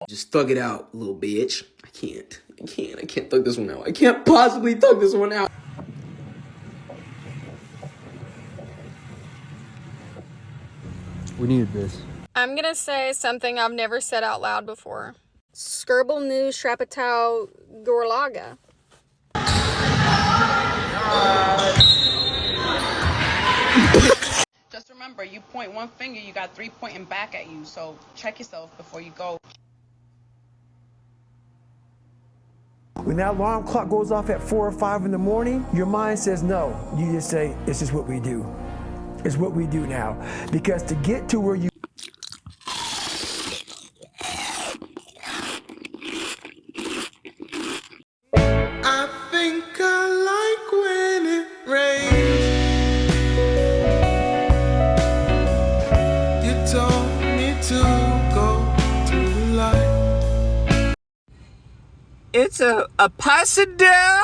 Just thug it out, little bitch. I can't thug this one out. I can't possibly thug this one out. We needed this. I'm gonna say something I've never said out loud before. Scribble nu Shrapatow Gorlaga. Just remember, you point one finger, you got 3 pointing back at you, so check yourself before you go. When that alarm clock goes off at 4 or 5 in the morning, your mind says no. You just say, it's just what we do. It's what we do now. Because to get to where you I think I like when it rains. You told me to go to the light. It's a Pasadena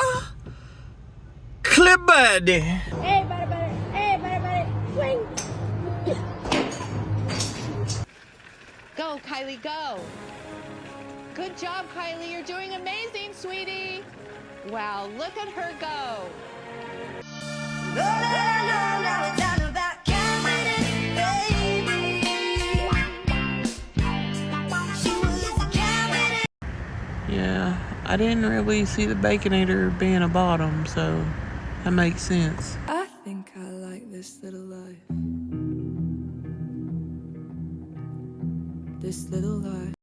Clipbud. Hey, buddy. Hey, buddy. Swing. Go, Kylie, go. Good job, Kylie. You're doing amazing, sweetie. Wow, look at her go. Yeah, I didn't really see the Baconator being a bottom, so that makes sense. I think I like this little life. This little life.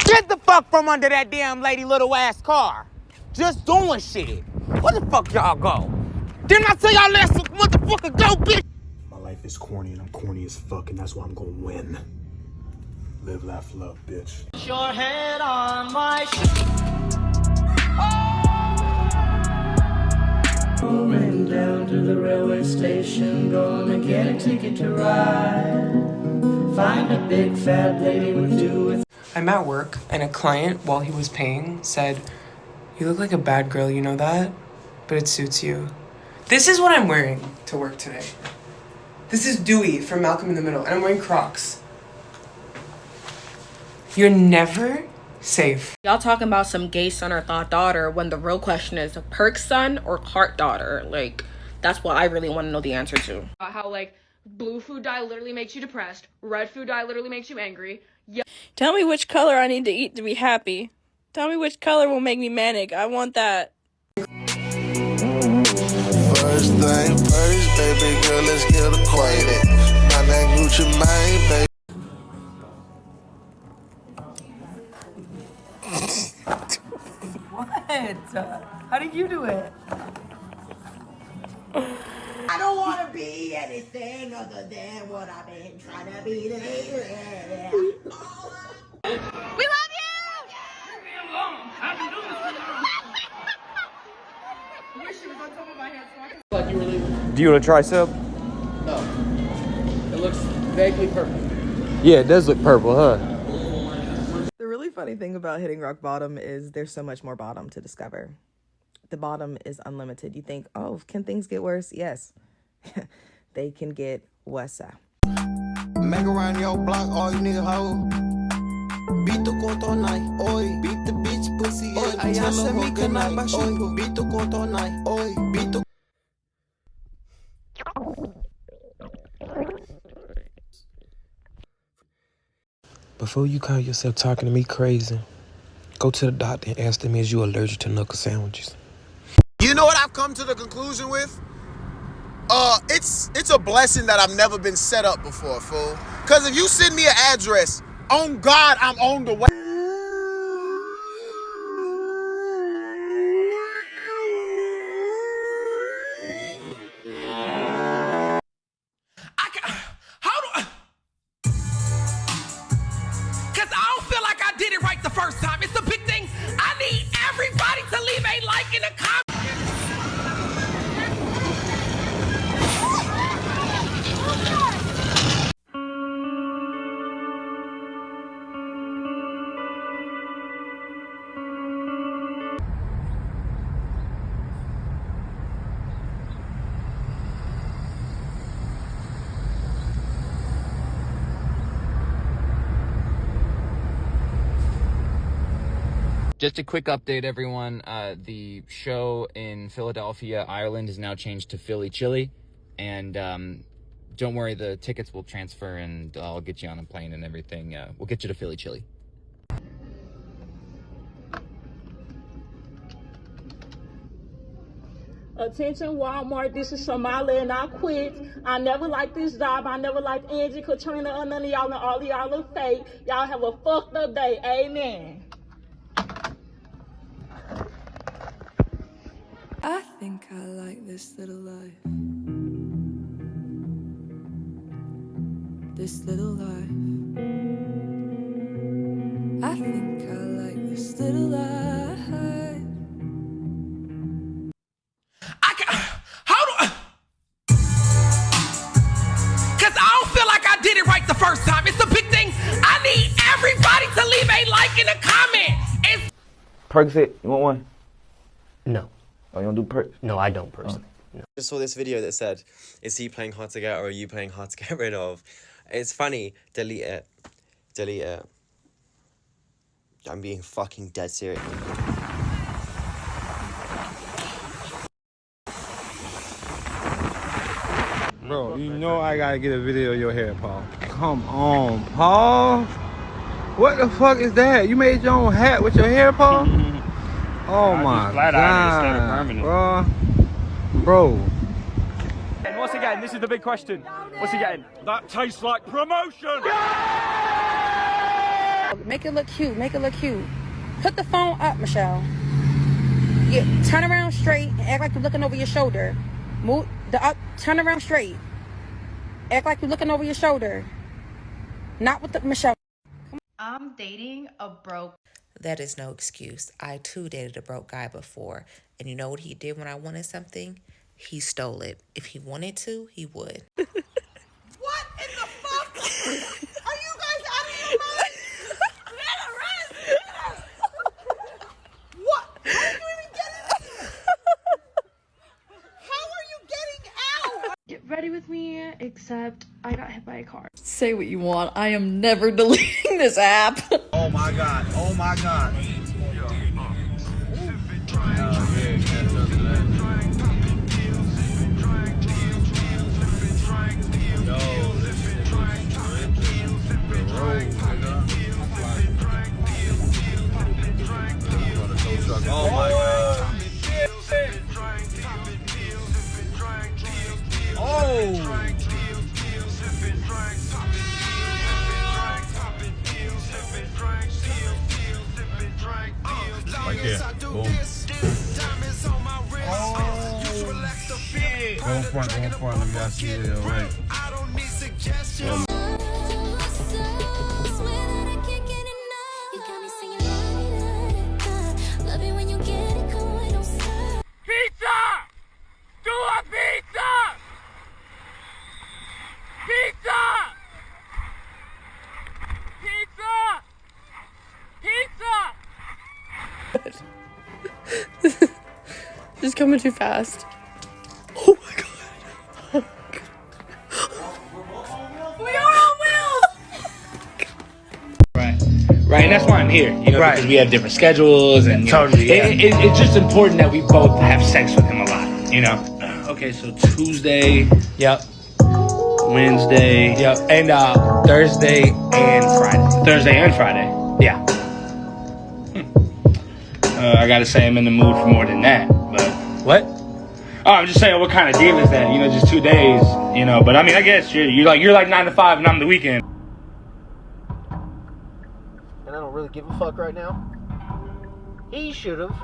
Get the fuck from under that damn lady little ass car. Just doing shit. Where the fuck y'all go? Didn't I tell y'all let some motherfucker go, bitch? My life is corny and I'm corny as fuck, and that's why I'm gonna win. Live, laugh, love, bitch. Your head on my Going down to the railway station, gonna get a ticket to ride. Find a big fat lady with two. I'm at work, and a client, while he was paying, said, "You look like a bad girl, you know that? But it suits you." This is what I'm wearing to work today. This is Dewey from Malcolm in the Middle, and I'm wearing Crocs. You're never safe. Y'all talking about some gay son or thought daughter when the real question is perk son or cart daughter. Like, that's what I really want to know the answer to. How, like, blue food dye literally makes you depressed, red food dye literally makes you angry. Tell me which color I need to eat to be happy. Tell me which color will make me manic. I want that. First thing first, baby girl, let's get acquainted. My name Gucci Mane, baby. What? How did you do it? I don't want to be anything other than what I've been trying to be today. We love you! Leave me alone. I've been doing this for I wish she was on top of my head so I could... Like you were leaving. Do you want a tricep? No. It looks vaguely purple. Yeah, it does look purple, huh? The really funny thing about hitting rock bottom is there's so much more bottom to discover. The bottom is unlimited. You think, oh, can things get worse? Yes, they can get worse. Make around your block, all you nigga hoe. Beat the court all night, oi. Beat the bitch pussy, oi. Allá se mi canal baixo, beat the court all night, oi. Beat the... Before you call yourself talking to me crazy, go to the doctor and ask them, is you allergic to knuckle sandwiches? You know what I've come to the conclusion with? It's a blessing that I've never been set up before, fool. Cause if you send me an address, on God, I'm on the way. Cause I don't feel like I did it right the first time. It's a big thing. I need everybody to leave a like in the comments. Just a quick update, everyone. The show in Philadelphia, Ireland has now changed to Philly Chili. And don't worry, the tickets will transfer and I'll get you on a plane and everything. We'll get you to Philly Chili. Attention Walmart, this is Shamala and I quit. I never liked this job. I never liked Angie, Katrina, or none of y'all, and all of y'all are fake. Y'all have a fucked up day. Amen. I think I like this little life. This little life. I think I like this little life. Cause I don't feel like I did it right the first time. It's a big thing. I need everybody to leave a like in a comment. Percocet, you want one? No. Oh, you don't do perks? No, I don't personally. No. Just saw this video that said, is he playing hard to get or are you playing hard to get rid of? It's funny. Delete it. Delete it. I'm being fucking dead serious. Bro, you know I gotta get a video of your hair, Paul. Come on, Paul. What the fuck is that? You made your own hat with your hair, Paul? Oh my god, bro. And once again, this is the big question. What's he getting? That tastes like promotion! Make it look cute, make it look cute. Put the phone up, Michelle. Yeah, turn around straight and act like you're looking over your shoulder. Move the up, turn around straight. Act like you're looking over your shoulder. Not with the Michelle. I'm dating a broke. That is no excuse. I too dated a broke guy before. And you know what he did when I wanted something? He stole it. If he wanted to, he would. What in the fuck? Are you guys out of your mind? What? How are you even getting? How are you getting out? Get ready with me, except I got hit by a car. Say what you want. I am never deleting this app. Oh my god. Oh my god. Oh my god. Oh. Right there. Boom. Oh, shit. Go in front, go in front. Let me guys see it. All right. Pizza! Do a pizza! Pizza! Pizza! Pizza! Just coming too fast. Oh my god. We are on wheels! Right, and that's why I'm here, you know, because we have different schedules, and Totally, yeah. it's just important that we both have sex with him a lot, you know. Okay, so Tuesday, Yep. Wednesday, Yep. and Thursday and Friday. Thursday and Friday, yeah. I gotta say I'm in the mood for more than that, but what? Oh, I'm just saying, what kind of deal is that? You know, just 2 days, you know. But I mean, I guess you're like 9 to 5, and I'm the weekend. And I don't really give a fuck right now. He should have,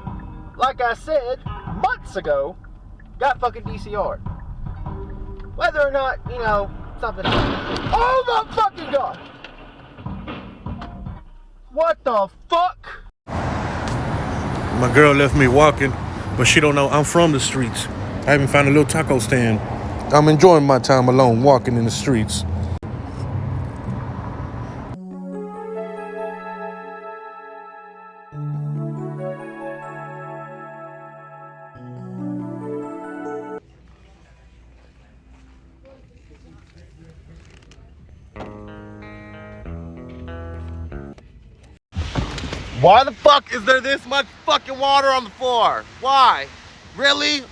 like I said months ago, got fucking DCR'd. Whether or not, you know, something happened. Oh my fucking god! What the fuck? My girl left me walking, but she don't know I'm from the streets. I haven't found a little taco stand. I'm enjoying my time alone walking in the streets. Why the fuck is there this much fucking water on the floor? Why? Really?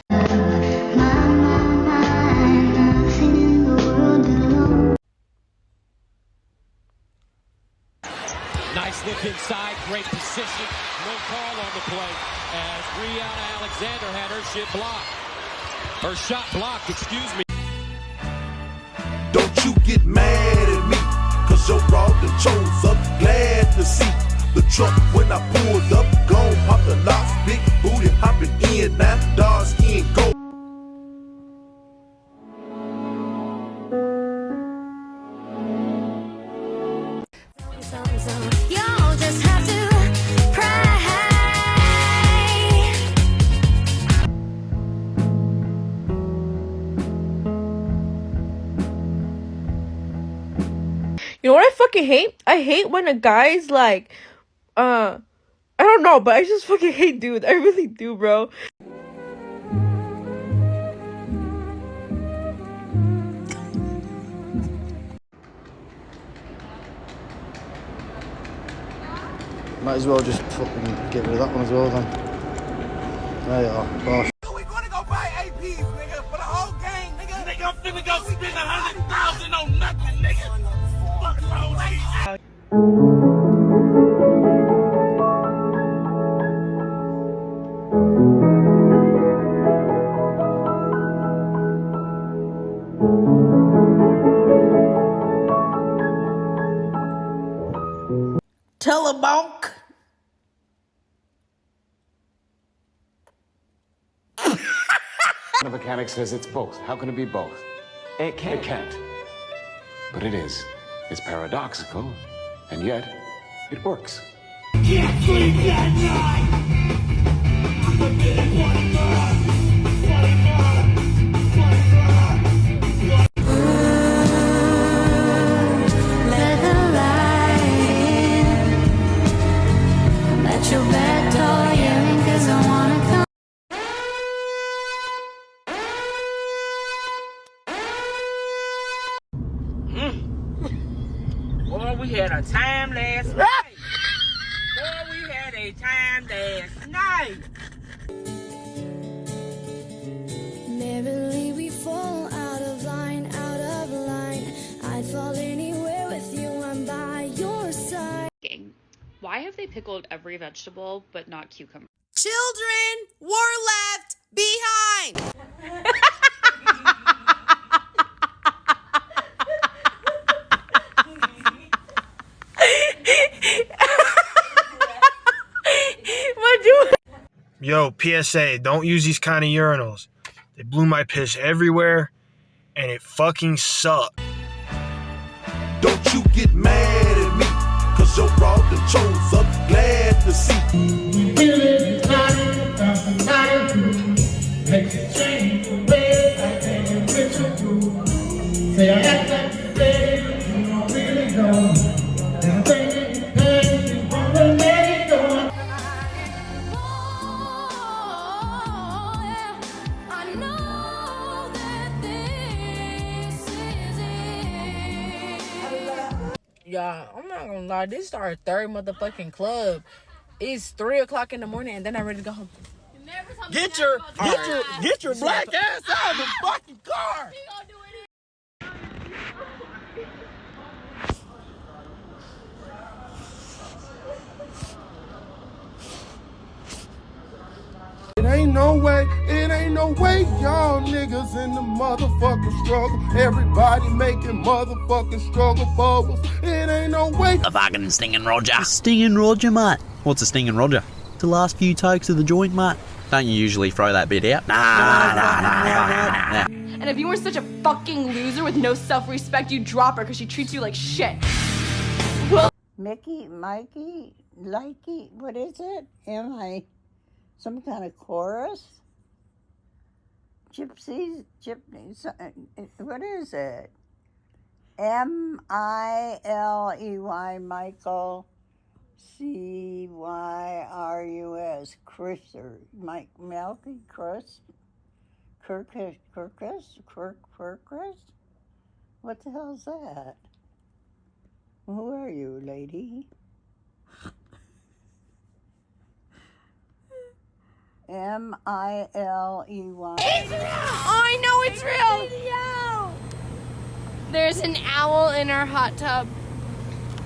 Nice look inside, great position. No call on the play as Brianna Alexander had her shit blocked. Her shot blocked, excuse me. Don't you get mad at me, cause your broad done chose up. Glad to see the truck when I pulled up. Gone, pop the locks, big booty hopping in now. Dark skin, go. Y'all just have to pray. You know what I fucking hate? I hate when a guy's like, I don't know, but I just fucking hate dudes. I really do, bro. Might as well just fucking get rid of that one as well then. There you are, boss. We gonna go buy APs, nigga, for the whole gang, nigga. Nigga, I'm finna go spend 100,000 on nothing, nigga. Fuck wrong with Telebonk. The mechanic says it's both. How can it be both? It can't. It can't. But it is. It's paradoxical, and yet it works. Can't sleep that night. I'm getting Let the light in. Let your back door in, 'cause I wanna come. Boy, we had a time last night. Boy, we had a time last night. Merrily we fall out of line, out of line. I'd fall anywhere with you, I'm by your side. Why have they pickled every vegetable but not cucumber? Children were left behind. Yo, PSA, don't use these kind of urinals. They blew my piss everywhere, and it fucking sucked. Don't you get mad at me, cause your broad done chose up. Glad to see. Makes it change the way I think it's ritual too. Say I act like today, you don't really know. And I think it pains, you wanna let it go. I know that this is it. Y'all, I'm not gonna lie, this is our third motherfucking club. It's 3 o'clock in the morning and then I'm ready to go home. Get your black ass out of the fucking car. It ain't no way, y'all niggas in the motherfucking struggle. Everybody making motherfucking struggle bubbles. It ain't no way. A fucking stinging Roger. Stinging Roger, mate. What's a stinging Roger? The last few takes of the joint, mate. Don't you usually throw that bit out? Nah. And if you weren't such a fucking loser with no self-respect, you'd drop her because she treats you like shit. Well, Mickey, Mikey, Likey, what is it? Am I some kind of chorus? Gypsies, what is it? M-I-L-E-Y, Michael, C-Y-R-U-S, Chriser, Mike, Melky, Chris, Kirkus? What the hell is that? Who are you, lady? M-I-L-E-Y. It's real! I know it's real! There's an owl in our hot tub.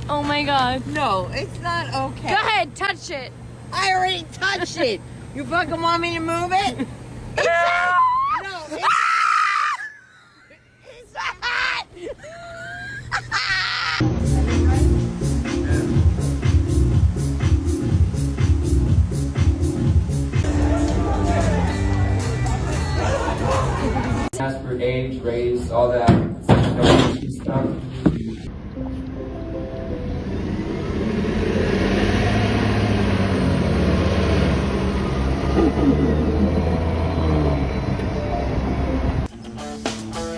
Oh my god. No, it's not okay. Go ahead, touch it. I already touched it. You fucking want me to move it? It's no, it's hot. Ask for age, race, all that stuff.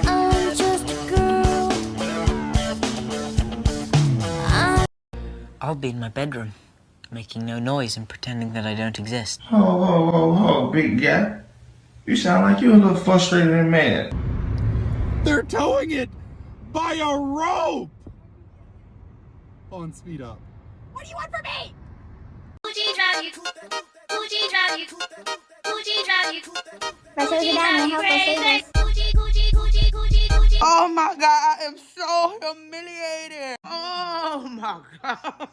I'm just a girl. I'll be in my bedroom, making no noise and pretending that I don't exist. Ho, big guy. You sound like you're a little frustrated man. They're towing it by a rope! On speed up. What do you want from me? Gucci drive you. Gucci drive you. Gucci drive you. Gucci drive you crazy. Oh my god, I am so humiliated. Oh my god.